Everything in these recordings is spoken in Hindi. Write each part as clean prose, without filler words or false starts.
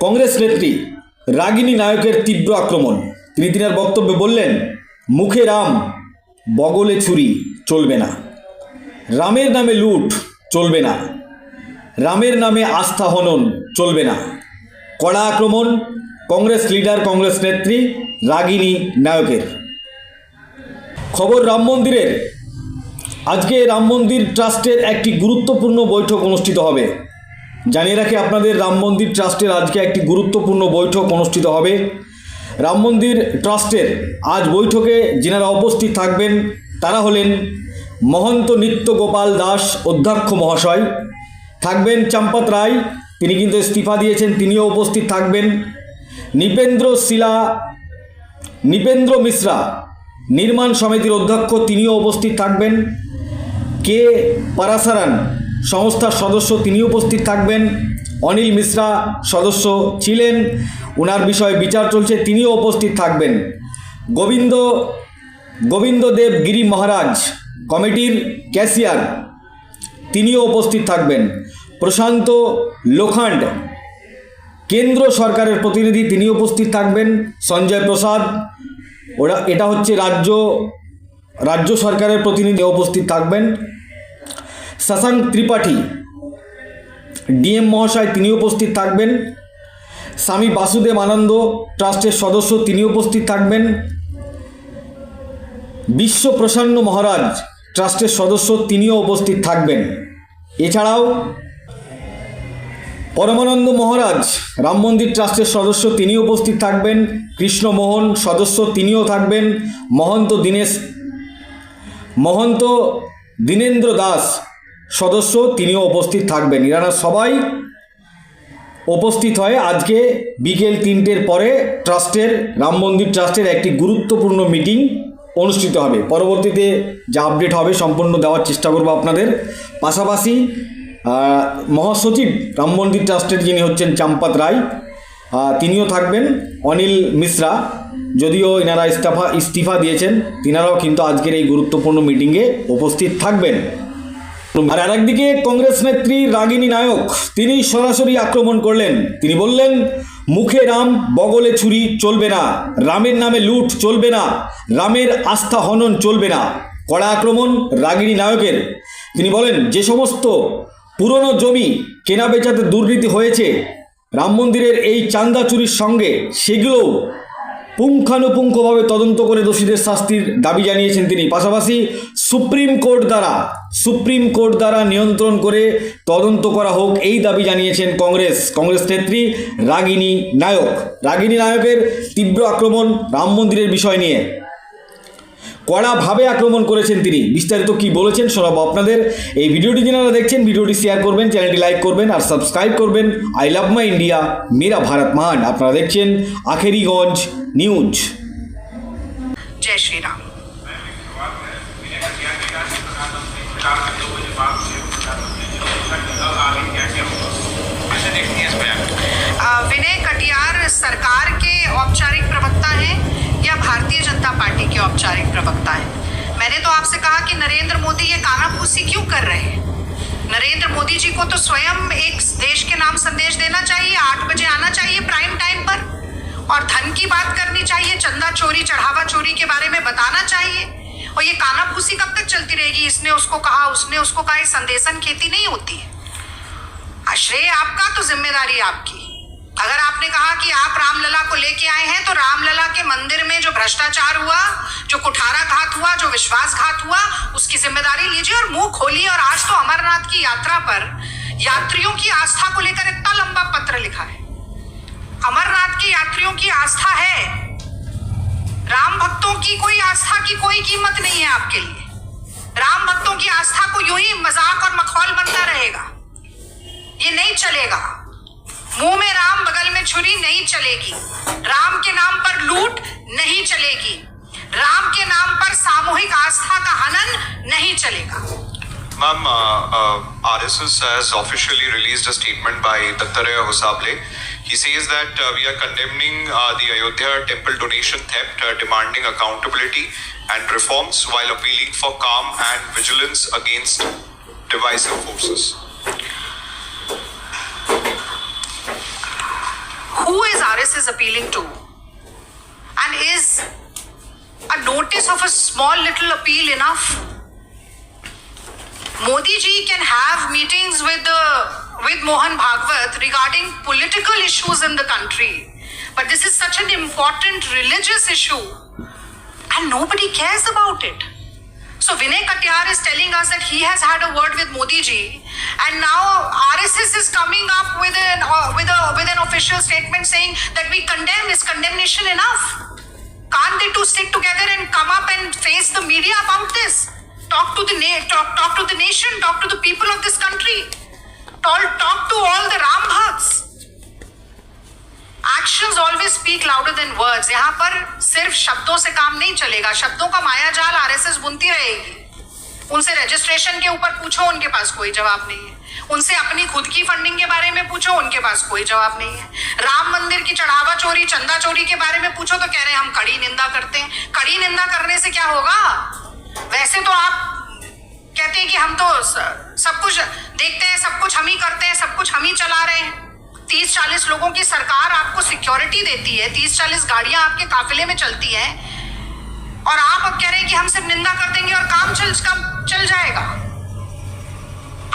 কংগ্রেস নেত্রী রাগিনী নায়কের তীব্র আক্রমণ। তিনি তিনার বক্তব্যে বললেন, মুখে রাম বগলে ছুরি চলবে না, রামের নামে লুট চলবে না, রামের নামে আস্থা হনন চলবে না। কড়া আক্রমণ কংগ্রেস লিডার কংগ্রেস নেত্রী রাগিনী নায়কের। খবর রাম মন্দিরের। আজকে রাম মন্দির ট্রাস্টের একটি গুরুত্বপূর্ণ বৈঠক অনুষ্ঠিত হবে। জানিয়ে রাখি আপনাদের, রাম মন্দির ট্রাস্টের আজকে একটি গুরুত্বপূর্ণ বৈঠক অনুষ্ঠিত হবে। রাম মন্দির ট্রাস্টের আজ বৈঠকে যিনারা উপস্থিত থাকবেন তারা হলেন মহন্ত নিত্য গোপাল দাস অধ্যক্ষ মহাশয়, থাকবেন চম্পত রায়, তিনি কিন্তু ইস্তফা দিয়েছেন, তিনিও উপস্থিত থাকবেন। নৃপেন্দ্র মিশ্রা নির্মাণ সমিতির অধ্যক্ষ, তিনিও উপস্থিত থাকবেন। কে পারাসারান সংস্থার সদস্য, তিনি উপস্থিত থাকবেন। অনিল মিশ্রা সদস্য ছিলেন, ওনার বিষয়ে বিচার চলছে, তিনিও উপস্থিত থাকবেন। গোবিন্দ দেব গিরি মহারাজ কমিটির ক্যাশিয়ার, তিনিও উপস্থিত থাকবেন। প্রশান্ত লোখান্ড কেন্দ্র সরকারের প্রতিনিধি, তিনি উপস্থিত থাকবেন। সঞ্জয় প্রসাদ, এটা হচ্ছে রাজ্য সরকারের প্রতিনিধি, উপস্থিত থাকবেন। শশাঙ্ক ত্রিপাঠী ডিএম মহাশয়, তিনি উপস্থিত থাকবেন। স্বামী বাসুদেব আনন্দ ট্রাস্টের সদস্য, তিনি উপস্থিত থাকবেন। বিশ্ব প্রসন্ন মহারাজ ট্রাস্টের সদস্য, তিনিও উপস্থিত থাকবেন। এছাড়াও পরমানন্দ মহারাজ রাম মন্দির ট্রাস্টের সদস্য, তিনি উপস্থিত থাকবেন। কৃষ্ণমোহন সদস্য, তিনিও থাকবেন। মহন্ত দীনেন্দ্র দাস সদস্য, তিনিও উপস্থিত থাকবেন। এনারা সবাই উপস্থিত হয়ে আজকে বিকেল 3টের পরে রাম মন্দির ট্রাস্টের একটি গুরুত্বপূর্ণ মিটিং অনুষ্ঠিত হবে। পরবর্তীতে যা আপডেট হবে সম্পূর্ণ দেওয়ার চেষ্টা করব আপনাদের। পাশাপাশি মহাসচিব রাম মন্দির ট্রাস্টের যিনি হচ্ছেন চম্পত রায়, তিনিও থাকবেন। অনিল মিশ্রা, যদিও এনারা ইস্তফা দিয়েছেন, তিনারাও কিন্তু আজকের এই গুরুত্বপূর্ণ মিটিংয়ে উপস্থিত থাকবেন। আর আরেকদিকে কংগ্রেস নেত্রী রাগিনী নায়ক, তিনি সরাসরি আক্রমণ করলেন। তিনি বললেন, মুখে রাম বগলে ছুরি চলবে না, রামের নামে লুট চলবে না, রামের আস্থা হনন চলবে না। কড়া আক্রমণ রাগিনী নায়কের। তিনি বলেন, যে সমস্ত পুরনো জমি কেনা বেচাতে দুর্নীতি হয়েছে রাম মন্দিরের এই চাঁদা চুরির সঙ্গে, সেগুলোও পুঙ্খানুপুঙ্খভাবে তদন্ত করে দোষীদের শাস্তির দাবি জানিয়েছেন তিনি। পাশাপাশি সুপ্রিম কোর্ট দ্বারা নিয়ন্ত্রণ করে তদন্ত করা হোক, এই দাবি জানিয়েছেন কংগ্রেস নেত্রী রাগিনী নায়কের তীব্র আক্রমণ রাম মন্দিরের বিষয় নিয়ে। কড়াভাবে আক্রমণ করেছেন তিনি। বিস্তারিত কি বলেছেন শোনাবো আপনাদের। এই ভিডিওটি যারা দেখছেন, ভিডিওটি শেয়ার করবেন, চ্যানেলটি লাইক করবেন আর সাবস্ক্রাইব করবেন। আই লাভ মাই ইন্ডিয়া, মেরা ভারত মহান। আপনারা দেখছেন আখেরিগঞ্জ নিউজ। जय श्री राम। विनय कटियार सरकार के औपचारिक प्रवक्ता हैं या भारतीय जनता पार्टी के औपचारिक प्रवक्ता हैं? मैंने तो आपसे कहा कि नरेंद्र मोदी ये कानाफूसी क्यों कर रहे हैं? नरेंद्र मोदी जी को तो स्वयं एक देश के नाम संदेश देना चाहिए, 8 बजे आना चाहिए प्राइम टाइम पर, और धन की बात करनी चाहिए, चंदा चोरी चढ़ावा चोरी के बारे में बताना चाहिए। और ये कानाफूसी कब तक चलती रहेगी? इसने उसको कहा, उसने उसको कहा, ये संदेशन खेती नहीं होती है। श्रेय आपका तो जिम्मेदारी आपकी। अगर आपने कहा कि आप रामलला को लेके आए हैं, तो रामलला के मंदिर में जो भ्रष्टाचार हुआ, जो कुठाराघात हुआ, जो विश्वासघात हुआ, उसकी जिम्मेदारी लीजिए और मुंह खोलिए। और आज तो अमरनाथ की यात्रा पर यात्रियों की आस्था को लेकर इतना लंबा पत्र लिखा है। अमरनाथ के यात्रियों की आस्था है, राम भक्तों की कोई आस्था की कोई कीमत नहीं है आपके लिए। राम भक्तों की आस्था को यूं ही मजाक और मखौल बनता रहेगा, ये नहीं चलेगा। मुंह में राम बगल में छुरी नहीं चलेगी। राम के नाम पर लूट नहीं चलेगी। राम के नाम पर सामूहिक आस्था का हनन नहीं चलेगा। Ma'am, RSS has officially released a statement by Dattaraya Hosable. He says that we are condemning the Ayodhya temple donation theft, demanding accountability and reforms while appealing for calm and vigilance against divisive forces. RS is appealing to, and is a notice of a small little appeal enough? Modi ji can have meetings with Mohan Bhagwat regarding political issues in the country, but this is such an important religious issue and nobody cares about it. So Vinay Katiyar is telling us that he has had a word with Modi ji, and now RSS is coming up with an official statement saying that we condemn. Is condemnation enough? Can't they two stick together and come up and face the media about this? Talk to the nation, talk to the people of this country, talk to all the Ram Bhakts. Actions always speak louder than words. यहाँ पर सिर्फ शब्दों से काम नहीं चलेगा, शब्दों का माया जाल आरएसएस बुनती रहेगी। उनसे रजिस्ट्रेशन के ऊपर पूछो, उनके पास कोई जवाब नहीं है। उनसे अपनी खुद की फंडिंग के बारे में पूछो, उनके पास कोई जवाब नहीं है। राम मंदिर की चढ़ावा चोरी, चंदा चोरी के बारे में पूछो तो कह रहे हैं हम कड़ी निंदा करते हैं। कड़ी निंदा करने से क्या होगा? वैसे तो आप कहते हैं कि हम तो सब कुछ देखते हैं, सब कुछ हम ही करते हैं, सब कुछ हम ही चला रहे हैं। 30-40 लोगों की सरकार आपको सिक्योरिटी देती है, 30-40 गाड़ियां आपके काफिले में चलती हैं, और आप अब कह रहे हैं कि हम सिर्फ निंदा कर देंगे और काम चल जाएगा।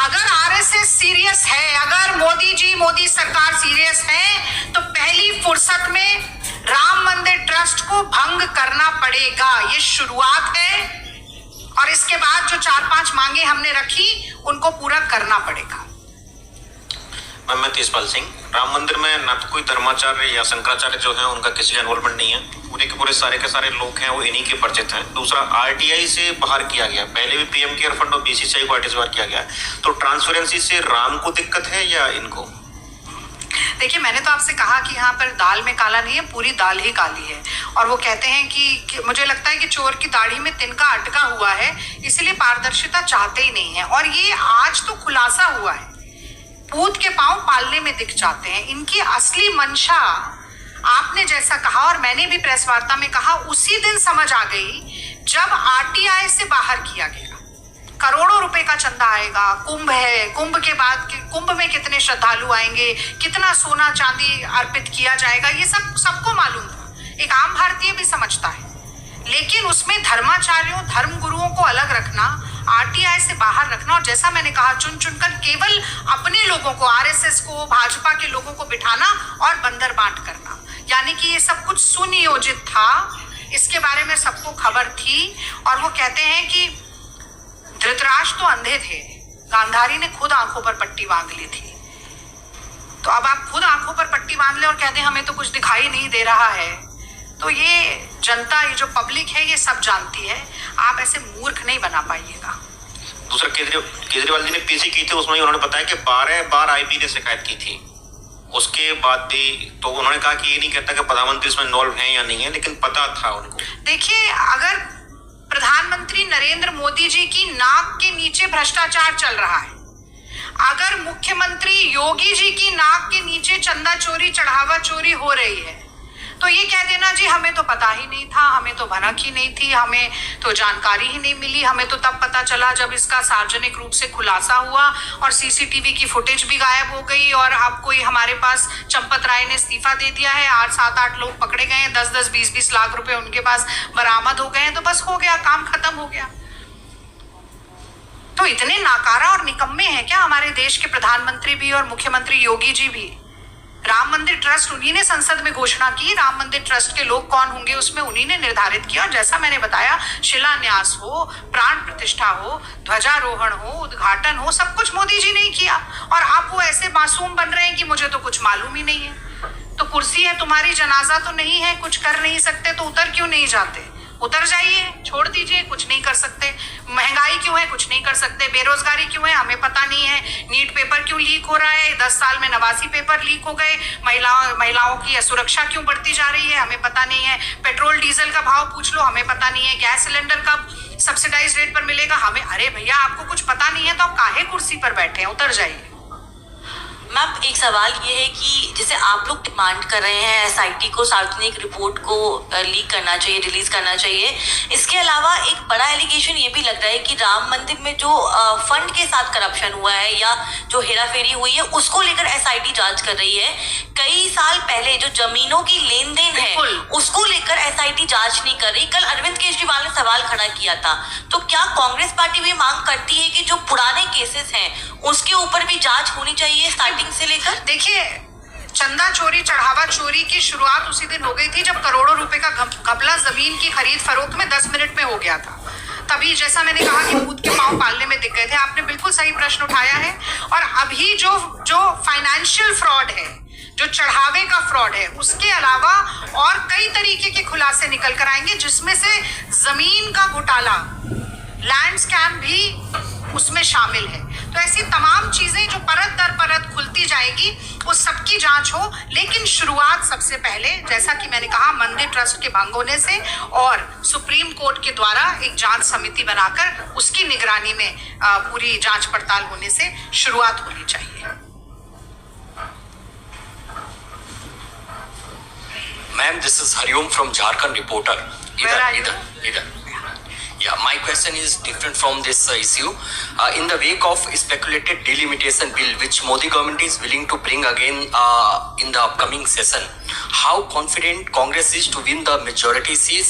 अगर आरएसएस सीरियस है, अगर मोदी जी, मोदी सरकार सीरियस है, तो पहली फुर्सत में राम मंदिर ट्रस्ट को भंग करना पड़ेगा। ये शुरुआत है, और इसके बाद जो 4-5 मांगे हमने रखी उनको पूरा करना पड़ेगा। मैं तेजपाल सिंह, राम मंदिर में ना तो कोई धर्माचार्य या शंकराचार्य जो है उनका किसी का इन्वॉल्वमेंट नहीं है। पूरे के पूरे सारे के सारे लोग हैं वो इन्हीं के परिचित हैं। दूसरा, आरटीआई से बाहर किया गया, पहले भी पीएम केयर फंड और बीसीसीआई को आरटीआई से बाहर किया गया। तो ट्रांसपेरेंसी से राम को दिक्कत है या इनको? देखिए, मैंने तो आपसे कहा कि यहाँ पर दाल में काला नहीं है, पूरी दाल ही काली है। और वो कहते हैं कि मुझे लगता है कि चोर की दाढ़ी में तिनका अटका हुआ है, इसलिए पारदर्शिता चाहते ही नहीं है। और ये आज तो खुलासा हुआ है, पूत के पांव पालने में दिख जाते हैं। इनकी असली मंशा आपने जैसा कहा और मैंने भी प्रेस वार्ता में कहा, उसी दिन समझ आ गई जब आरटीआई से बाहर किया गया। करोड़ों रुपए का चंदा आएगा, कुंभ है, कुंभ के बाद कुंभ में कितने श्रद्धालु आएंगे, कितना सोना चांदी अर्पित किया जाएगा, ये सबको मालूम था, एक आम भारतीय भी समझता है। लेकिन उसमें धर्माचार्यों, धर्म गुरुओं को अलग रखना, आरटीआई से बाहर रखना, और जैसा मैंने कहा, चुन चुनकर केवल अपने लोगों को, आरएसएस को, भाजपा के लोगों को बिठाना और बंदर बांट करना, यानी कि ये सब कुछ सुनियोजित था। इसके बारे में सबको खबर थी। और वो कहते हैं कि धृतराष्ट्र तो अंधे थे, गांधारी ने खुद आंखों पर पट्टी बांध ली थी। तो अब आप खुद आंखों पर पट्टी बांध ले और कहते हैं हमें तो कुछ दिखाई नहीं दे रहा है। तो ये जनता, ये जो पब्लिक है, ये सब जानती है। आप ऐसे मूर्ख नहीं बना पाइएगा। दूसरा, केजरीवाल जी ने पीसी की थी, उसमें उन्होंने बताया कि 12 बार आईबी ने शिकायत की थी। उसके बाद भी तो उन्होंने कहा कि ये नहीं कहता कि प्रधानमंत्री इसमें इन्वॉल्व हैं या नहीं है, लेकिन पता था उनको। देखिए, अगर प्रधानमंत्री नरेंद्र मोदी जी की नाक के नीचे भ्रष्टाचार चल रहा है, अगर मुख्यमंत्री योगी जी की नाक के नीचे चंदा चोरी, चढ़ावा चोरी हो रही है, तो ये कह देना जी हमें तो पता ही नहीं था, हमें तो भनक ही नहीं थी, हमें तो जानकारी ही नहीं मिली, हमें तो तब पता चला जब इसका सार्वजनिक रूप से खुलासा हुआ और सीसीटीवी की फुटेज भी गायब हो गई, और अब कोई हमारे पास चंपत राय ने इस्तीफा दे दिया है, 7-8 लोग पकड़े गए हैं, 10-10, 20-20 लाख रुपए उनके पास बरामद हो गए हैं, तो बस हो गया, काम खत्म हो गया। तो इतने नाकारा और निकम्मे हैं क्या हमारे देश के प्रधानमंत्री भी और मुख्यमंत्री योगी जी भी? राम मंदिर ट्रस्ट उन्हीं ने संसद में घोषणा की, राम मंदिर ट्रस्ट के लोग कौन होंगे उसमें उन्हीं ने निर्धारित किया। और जैसा मैंने बताया, शिलान्यास हो, प्राण प्रतिष्ठा हो, ध्वजारोहण हो, उद्घाटन हो, सब कुछ मोदी जी ने ही किया। और आप वो ऐसे मासूम बन रहे हैं कि मुझे तो कुछ मालूम ही नहीं है। तो कुर्सी है तुम्हारी, जनाजा तो नहीं है, कुछ कर नहीं सकते, तो उतर क्यों नहीं जाते? उतर जाइए, छोड़ दीजिए, कुछ नहीं कर सकते। महंगाई क्यों है? कुछ नहीं कर सकते। बेरोजगारी क्यों है? हमें पता नहीं है। नीट पेपर क्यों लीक हो रहा है? 10 साल में 89 पेपर लीक हो गए। महिलाओं की असुरक्षा क्यों बढ़ती जा रही है? हमें पता नहीं है। पेट्रोल डीजल का भाव पूछ लो, हमें पता नहीं है। गैस सिलेंडर कब सब्सिडाइज रेट पर मिलेगा? हमें, अरे भैया आपको कुछ पता नहीं है तो आप काहे कुर्सी पर बैठे हैं? उतर जाइए। मैम एक सवाल ये है कि जैसे आप लोग डिमांड कर रहे हैं एसआईटी को सार्वजनिक रिपोर्ट को लीक करना चाहिए, रिलीज करना चाहिए, इसके अलावा एक बड़ा एलिगेशन ये भी लग रहा है कि राम मंदिर में जो फंड के साथ करप्शन हुआ है या जो हेराफेरी हुई है उसको लेकर एसआईटी जांच कर रही है। कई साल पहले जो जमीनों की लेन देन है उसको लेकर एसआईटी जांच नहीं कर रही। कल अरविंद केजरीवाल ने सवाल खड़ा किया था, तो क्या कांग्रेस पार्टी भी मांग करती है कि जो पुराने केसेस हैं उसके ऊपर भी जांच होनी चाहिए स्टार्टिंग से लेकर? देखिए, चंदा चोरी चढ़ावा चोरी की शुरुआत उसी दिन हो गई थी जब करोड़ों रुपए का घपला जमीन की खरीद फरोख्त में 10 मिनट में हो गया था। तभी जैसा मैंने कहा कि भूत के पांव पालने में दिख गए थे। आपने बिल्कुल सही प्रश्न उठाया है। और अभी जो फाइनेंशियल फ्रॉड है, जो चढ़ावे का फ्रॉड है, उसके अलावा और कई तरीके के खुलासे निकल कर आएंगे जिसमें से जमीन का घोटाला, लैंड स्कैम भी उसमें शामिल है। तो ऐसी तमाम चीजें जो परत दर परत खुलती जाएगी वो सबकी जांच हो, लेकिन शुरुआत सबसे पहले जैसा कि मैंने कहा मंदिर ट्रस्ट के भंग होने से और सुप्रीम कोर्ट के द्वारा एक जांच समिति बनाकर उसकी निगरानी में पूरी जांच पड़ताल होने से शुरुआत होनी चाहिए। Ma'am, this is Hariom from Jharkhand Reporter. Where are you? Either. Yeah, my question is different from this issue. In the wake of speculated delimitation bill, which Modi government is willing to bring again in the upcoming session, how confident Congress is to win the majority seats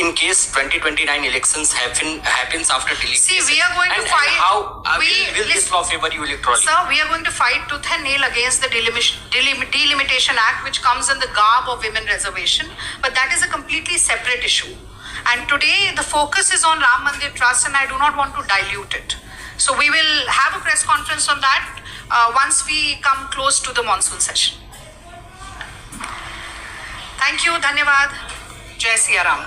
in case 2029 elections happens after delimitation? See, we are going to fight. And how will this law favor you electorally? Sir, we are going to fight tooth and nail against the Delimitation Act, which comes in the garb of women reservation, but that is a completely separate issue. And today the focus is on Ram Mandir Trust, and I do not want to dilute it. So we will have a press conference on that once we come close to the monsoon session. Thank you, धन्यवाद, जय सिया राम।